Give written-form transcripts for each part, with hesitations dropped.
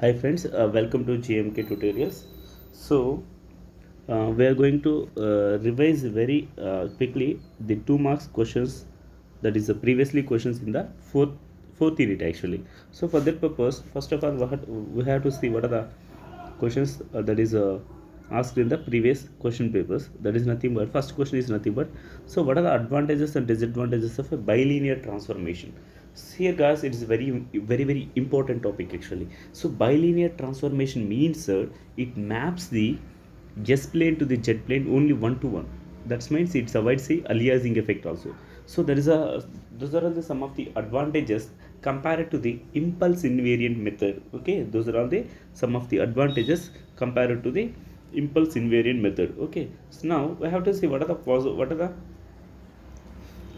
Hi friends, welcome to GMK tutorials. So we are going to revise very quickly the 2 marks questions, that is the previously questions in the fourth unit actually. So for that purpose, first of all we have to see what are the questions that is asked in the previous question papers. That is nothing but first question is nothing but, so what are the advantages and disadvantages of a bilinear transformation? So here guys, it is very important topic actually. So bilinear transformation means it maps the S plane to the jet plane only one to one. That means it avoids the aliasing effect also. So there is a those are all the some of the advantages compared to the impulse invariant method. Okay, those are all the some of the advantages compared to the impulse invariant method. Okay, so now we have to see what are the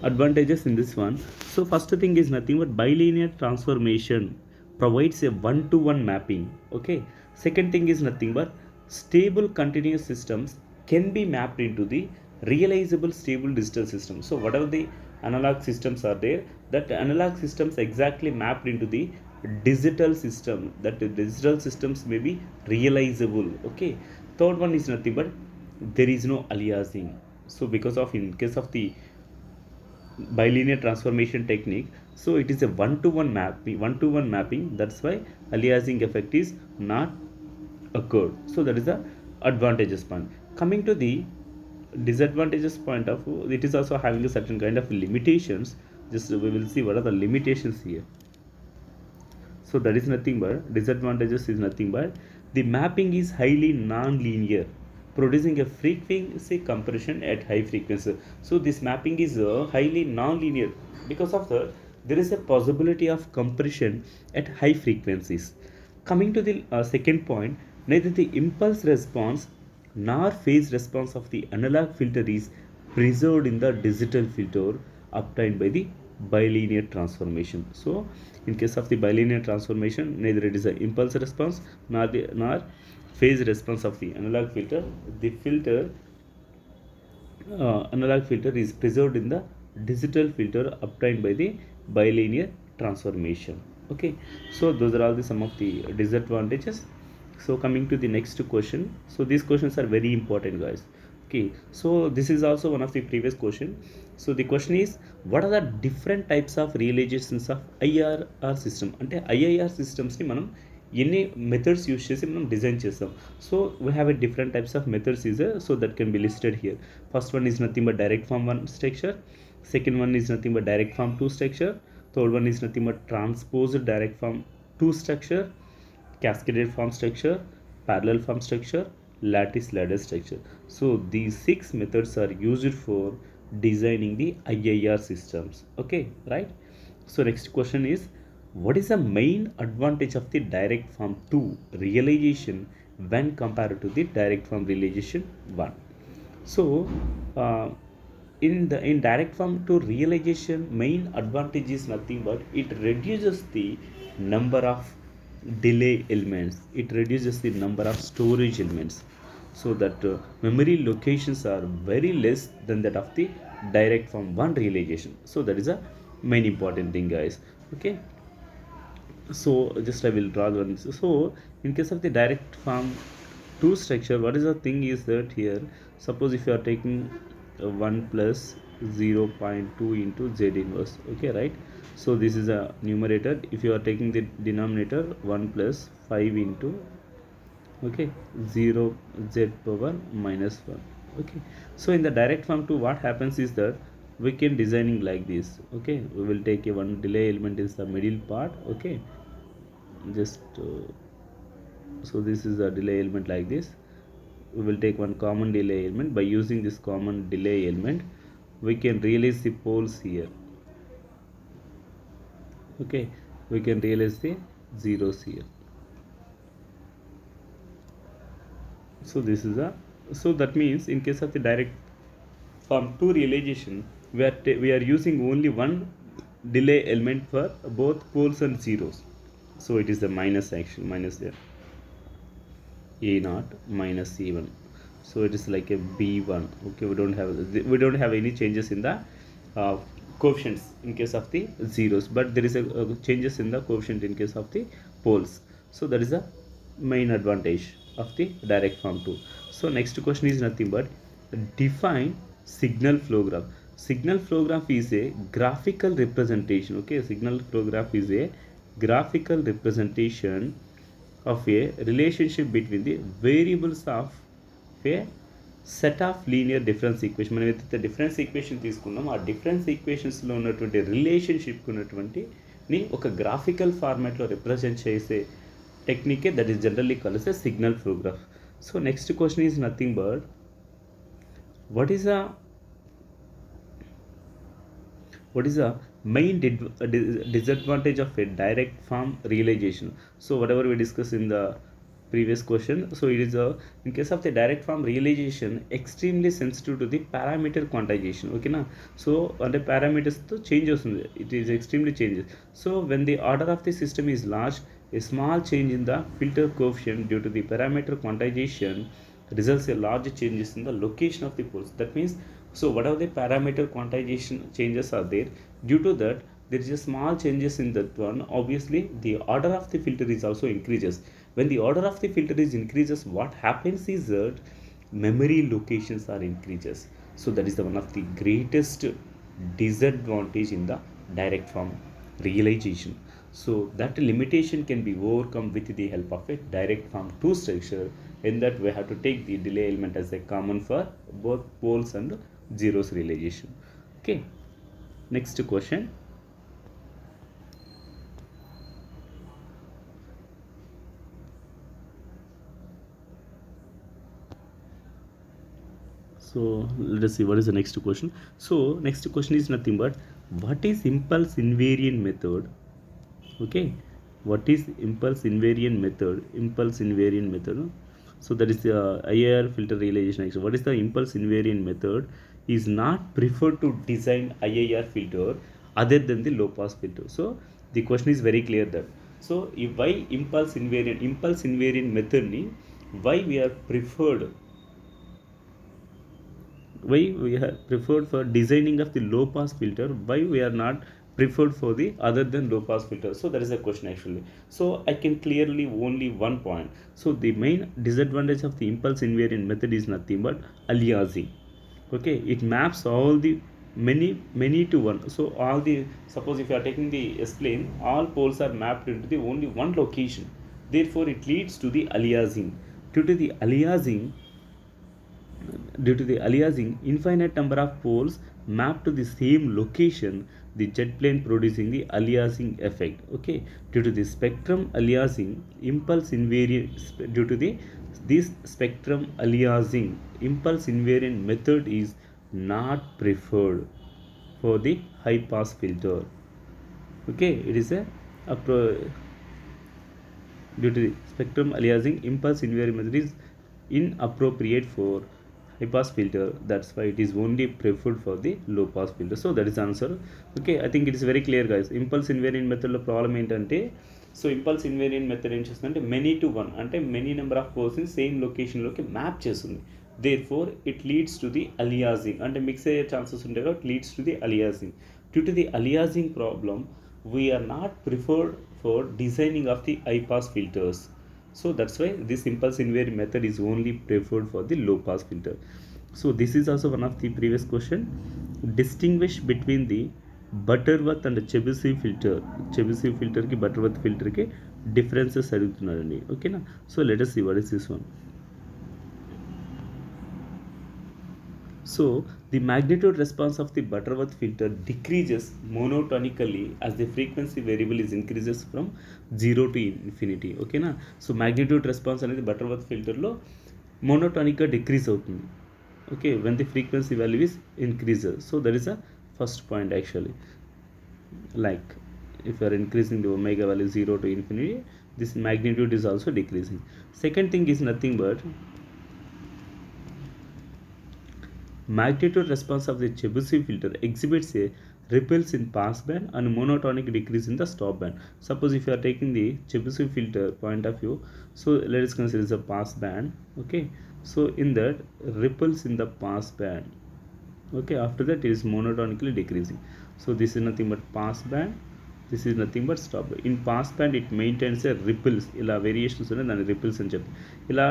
advantages in this one. So first thing is nothing but bilinear transformation provides a one-to-one mapping. Okay, second thing is nothing but stable continuous systems can be mapped into the realizable stable digital system. So whatever the analog systems are there, that analog systems exactly mapped into the digital system, that the digital systems may be realizable. Okay, third one is nothing but there is no aliasing. So because of in case of the bilinear transformation technique, so it is a one to one mapping, that's why aliasing effect is not occurred. So that is the advantages point. Coming to the disadvantages point of view, it is also having a certain kind of limitations. Just we will see what are the limitations here. So that is nothing but disadvantages is nothing but the mapping is highly non-linear, producing a frequency compression at high frequency. So this mapping is highly non-linear, because of the there is a possibility of compression at high frequencies. Coming to the second point, neither the impulse response nor phase response of the analog filter is preserved in the digital filter obtained by the bilinear transformation. So in case of the bilinear transformation, neither it is an impulse response nor phase response of the analog filter. The analog filter is preserved in the digital filter obtained by the bilinear transformation. Okay, so those are all the some of the disadvantages. So coming to the next question, so these questions are very important guys. Okay, so this is also one of the previous question. So the question is, what are the different types of realizations of IRR system? అంటే IIR systems ని మనం ఎన్ని methods use చేసి మనం design చేస్తాం. So we have a different types of methods is so that can be listed here. First one is nothing but direct form 1 structure, second one is nothing but direct form 2 structure, third one is nothing but transposed direct form 2 structure, cascaded form structure, parallel form structure, lattice ladder structure. So these 6 methods are used for designing the IIR systems. Okay, right? So next question is, what is the main advantage of the direct form 2 realization when compared to the direct form realization 1? So uh, in direct form to realization, main advantage is nothing but it reduces the number of delay elements, it reduces the number of storage elements, so that memory locations are very less than that of the direct form 1 realization. So that is a main important thing guys. Okay, so just I will draw the one. So in case of the direct form 2 structure, what is the thing is that here, suppose if you are taking 1 plus 0.2 into z inverse. Okay, right? So this is a numerator. If you are taking the denominator, 1 plus 5 into, okay, 0 z power minus 1. Okay, so in the direct form 2, what happens is that we can designing like this. Okay, we will take a one delay element is the middle part. Okay, just so this is a delay element like this. We will take one common delay element. By using this common delay element, we can realize the poles here. Okay, we can realize the zeros here. So this is a, so that means in case of the direct form 2 realization, we are using only one delay element for both poles and zeros. So it is the minus action, minus there, a naught minus c1. So it is like a b1. Okay, we don't have any changes in the uh, coefficients in case of the zeros, but there is a changes in the coefficient in case of the poles. So that is the main advantage of the direct form tool. So next question is nothing but define signal flow graph. Signal flow graph is a graphical representation. Okay, signal flow graph is a graphical representation of a relationship between the variables of a set of linear difference equation. మనం ఏదైతే difference equation తీసుకున్నాం ఆ difference ఈక్వేషన్స్లో ఉన్నటువంటి relationship ఉన్నటువంటి ని ఒక graphical ఫార్మాట్లో represent చేసే టెక్నికే that is generally called a signal flow graph. So next question is nothing but what is the main disadvantage of a direct form realization? So whatever we discussed in the previous question, so it is in case of the direct form realization extremely sensitive to the parameter quantization. Okay na, so under parameters to change ostundi, it is extremely changes. So when the order of the system is large, a small change in the filter coefficient due to the parameter quantization results in large changes in the location of the poles. That means, so whatever the parameter quantization changes are there, due to that there is a small changes in that one, obviously the order of the filter is also increases. When the order of the filter is increases, what happens is that memory locations are increases. So that is the one of the greatest disadvantage in the direct form realization. So that limitation can be overcome with the help of a direct form 2 structure. In that we have to take the delay element as a common for both poles and zeros realization. Okay, next question. So let us see what is the next question. So next question is nothing but what is impulse invariant method? Okay, what is impulse invariant method? So that is the IIR filter realization action. What is the impulse invariant method is not preferred to design IIR filter other than the low pass filter. So the question is very clear that, so if why impulse invariant method ni why we are preferred for designing of the low pass filter, why we are not preferred for the other than low pass filter? So that is the question actually. So I can clearly only one point. So the main disadvantage of the impulse invariant method is nothing but aliasing. Okay, it maps all the many to one. So all the, suppose if you are taking the S-plane, all poles are mapped into the only one location, therefore it leads to the aliasing. Due to the aliasing, infinite number of poles mapped to the same location, the jet plane producing the aliasing effect. Okay, due to the spectrum aliasing, impulse invariant, due to this spectrum aliasing, impulse invariant method is not preferred for the high pass filter. Okay, it is due to the spectrum aliasing, impulse invariant method is inappropriate for high pass filter. That's why it is only preferred for the low pass filter. So that is the answer. Okay, I think it is very clear guys. Impulse invariant method lo problem ఏంటంటే, so impulse invariant method ఏం చేస్తుందంటే many to one, అంటే many number of పోల్స్ని same లొకేషన్లోకి map చేస్తుంది. Therefore it leads to the aliasing, అంటే mix అయ్యే chances ఉంటాయి కాబట్టి leads to the aliasing. Due to the aliasing problem we're not preferred for designing of the high pass filters. So that's why this impulse invariant method is only preferred for the low pass filter. So this is also one of the previous question. Distinguish between the Butterworth and Chebyshev filter. Chebyshev filter ki Butterworth filter ke differences adugutunnarandi. Okay na, so let us see what is this one. So the magnitude response of the Butterworth filter decreases monotonically as the frequency variable is increases from 0 to infinity. Okay na, so magnitude response అనేది Butterworth filter లో monotonically decrease అవుతుంది. Okay, when the frequency value is increases. So that is a first point actually. Like if you are increasing the omega value 0 to infinity, this magnitude is also decreasing. Second thing is nothing but magnitude response of the Chebyshev filter exhibits a ripples in pass band and monotonic decrease in the stop band. Suppose if you are taking the Chebyshev filter point of view, so let us consider the pass band. Okay, so in that ripples in the pass band. Okay, after that it is monotonically decreasing. So this is nothing but pass band this is nothing but stop. In pass band it maintains A ripples, ఇలా variations ఉన్నాయి దాన్ని ripples అని చెప్పి, ఇలా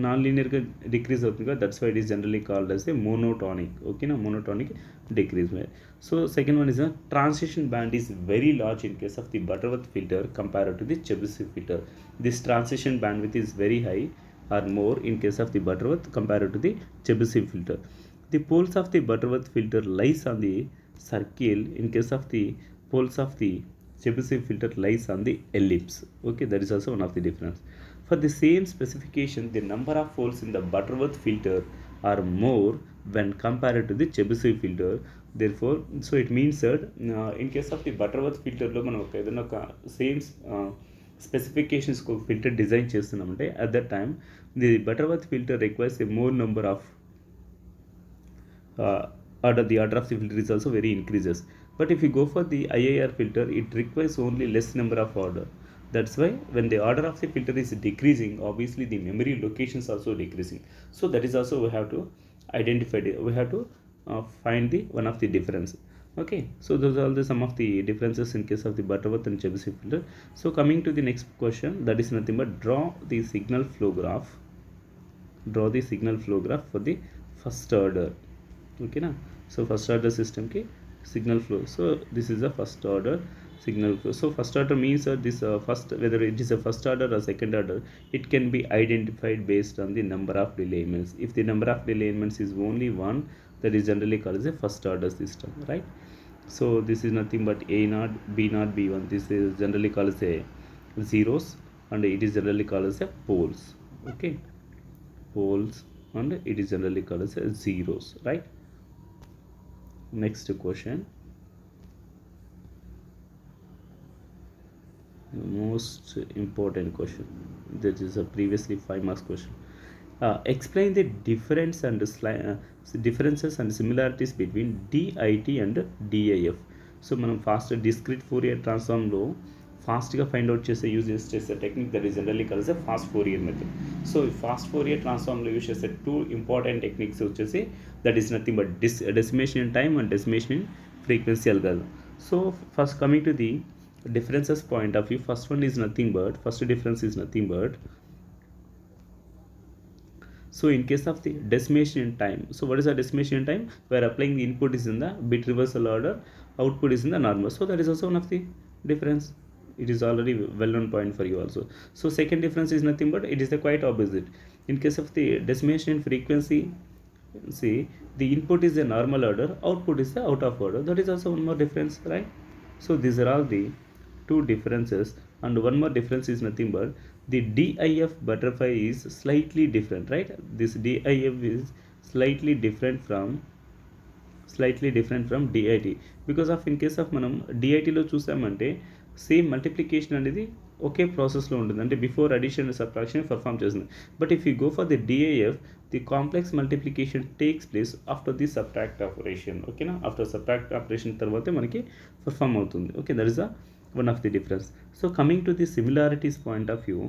non లీనియర్గా decrease అవుతుంది కదా, that's why it is generally called as a monotonic. ఓకేనా, monotonic decrease. So second one is transition band is very large in case of the Butterworth filter compared to the Chebyshev filter. This transition band with is very high or more in case of the Butterworth compared to the Chebyshev filter. The poles of the Butterworth filter lies on the circle, in case of the poles of the Chebyshev filter lies on the ellipse. Okay, that is also one of the difference. For the same specification, the number of poles in the Butterworth filter are more when compared to the Chebyshev filter. Therefore, so it means that in case of the Butterworth filter lo మనం ఏదైనా ఒక same specifications filter design చేస్తున్నామంటే at that time the Butterworth filter requires a more number of the order of the filter is also very increases. But if you go for the IIR filter, it requires only less number of order. That's why when the order of the filter is decreasing, obviously the memory locations also decreasing. So that is also we have to identify, we have to find the one of the difference. Okay, so those are the some of the differences in case of the Butterworth and Chebyshev filter. So coming to the next question, that is nothing but draw the signal flow graph. Draw the signal flow graph for the first order. Okay na, so first order system ki signal flow. So this is the first order signal flow. So first order means this first, whether it is a first order or second order, it can be identified based on the number of delay elements. If the number of delay elements is only one, that is generally called as a first order system, right? So this is nothing but A naught, B naught, B1. This is generally called as a zeros, and it is generally called as a poles. Okay, poles, and it is generally called as a zeros, right? Next question, most important question, that is a previously 5 marks question. Explain the differences and similarities between DIT and DIF. So మనం fast discrete Fourier ట్రాన్స్ఫార్మ్లో ఫాస్ట్గా find out use చేసే technique that is generally called as fast Fourier method. So fast Fourier ట్రాన్స్ఫార్మ్లో use చేసే 2 important techniques వచ్చేసి that is nothing but decimation in time and decimation in frequency algorithm. So first coming to the differences point of view, first difference is nothing but, so in case of the decimation in time, so what is the decimation in time? We are applying the input is in the bit reversal order, output is in the normal. So that is also one of the difference. It is already well known point for you also. So second difference is nothing but it is the quite opposite. In case of the decimation in frequency, see, the input is a normal order, output is the out of order. That is also one more difference, right? So these are all the 2 differences, and one more difference is nothing but the DIF butterfly is slightly different, right? This DIF is slightly different from DIT, because of in case of మనం DITలో చూసామంటే same multiplication అనేది ఒకే ప్రాసెస్లో ఉంటుంది, అంటే before addition subtraction perform చేస్తుంది. But if you go for the DIF, the complex multiplication takes place after the subtract operation. ఓకేనా, after subtract operation తర్వాతే మనకి పర్ఫామ్ అవుతుంది. Okay, that is the one of the difference. So coming to the similarities point of view,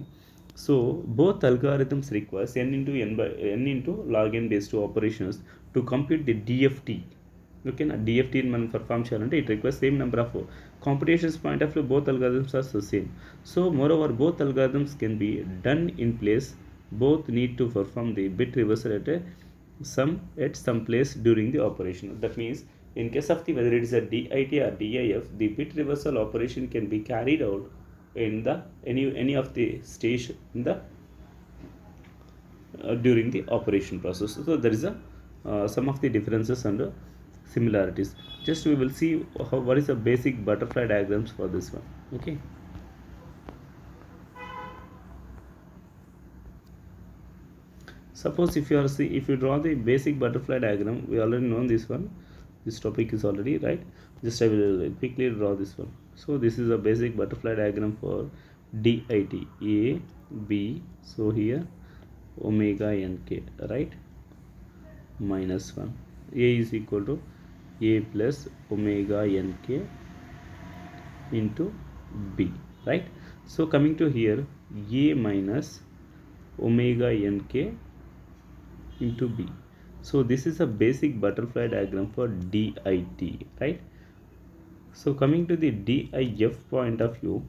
so both algorithms requires n into log n base 2 operations to complete the DFT. Okay na, DFT మనం perform చేయాలంటే it requires same number of computations point of view, both algorithms are the same. So moreover, both algorithms can be done in place, both need to perform the bit reversal at some place during the operation. That means in case of the whether it is a DIT or DIF, the bit reversal operation can be carried out in the any of the stage in the during the operation process. So there is a some of the differences and similarities. Just we will see what is the basic butterfly diagrams for this one. Okay, suppose if you draw the basic butterfly diagram, we already know this one, this topic is already right. Just I will quickly draw this one. So this is a basic butterfly diagram for DIT, A, B, so here omega nk, right, minus 1, A is equal to A plus omega nk into B, right? So coming to here, A minus omega nk into B. So this is a basic butterfly diagram for DIT, right? So coming to the DIF point of view,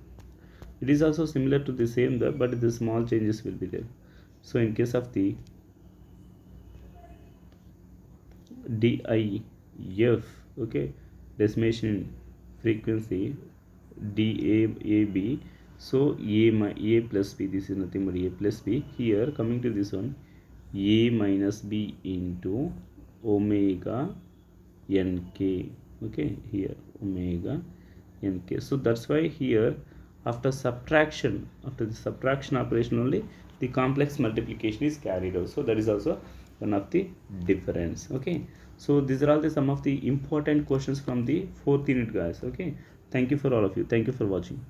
it is also similar to the same there, but the small changes will be there. So in case of the DIF, okay, decimation frequency DAB, so A plus B, this is nothing but A plus B. Here coming to this one, A minus B into omega nk, okay, here omega nk. So that's why here after the subtraction operation only the complex multiplication is carried out. So that is also one of the difference. Okay, so these are all the some of the important questions from the fourth unit, guys. Okay, thank you for all of you, thank you for watching.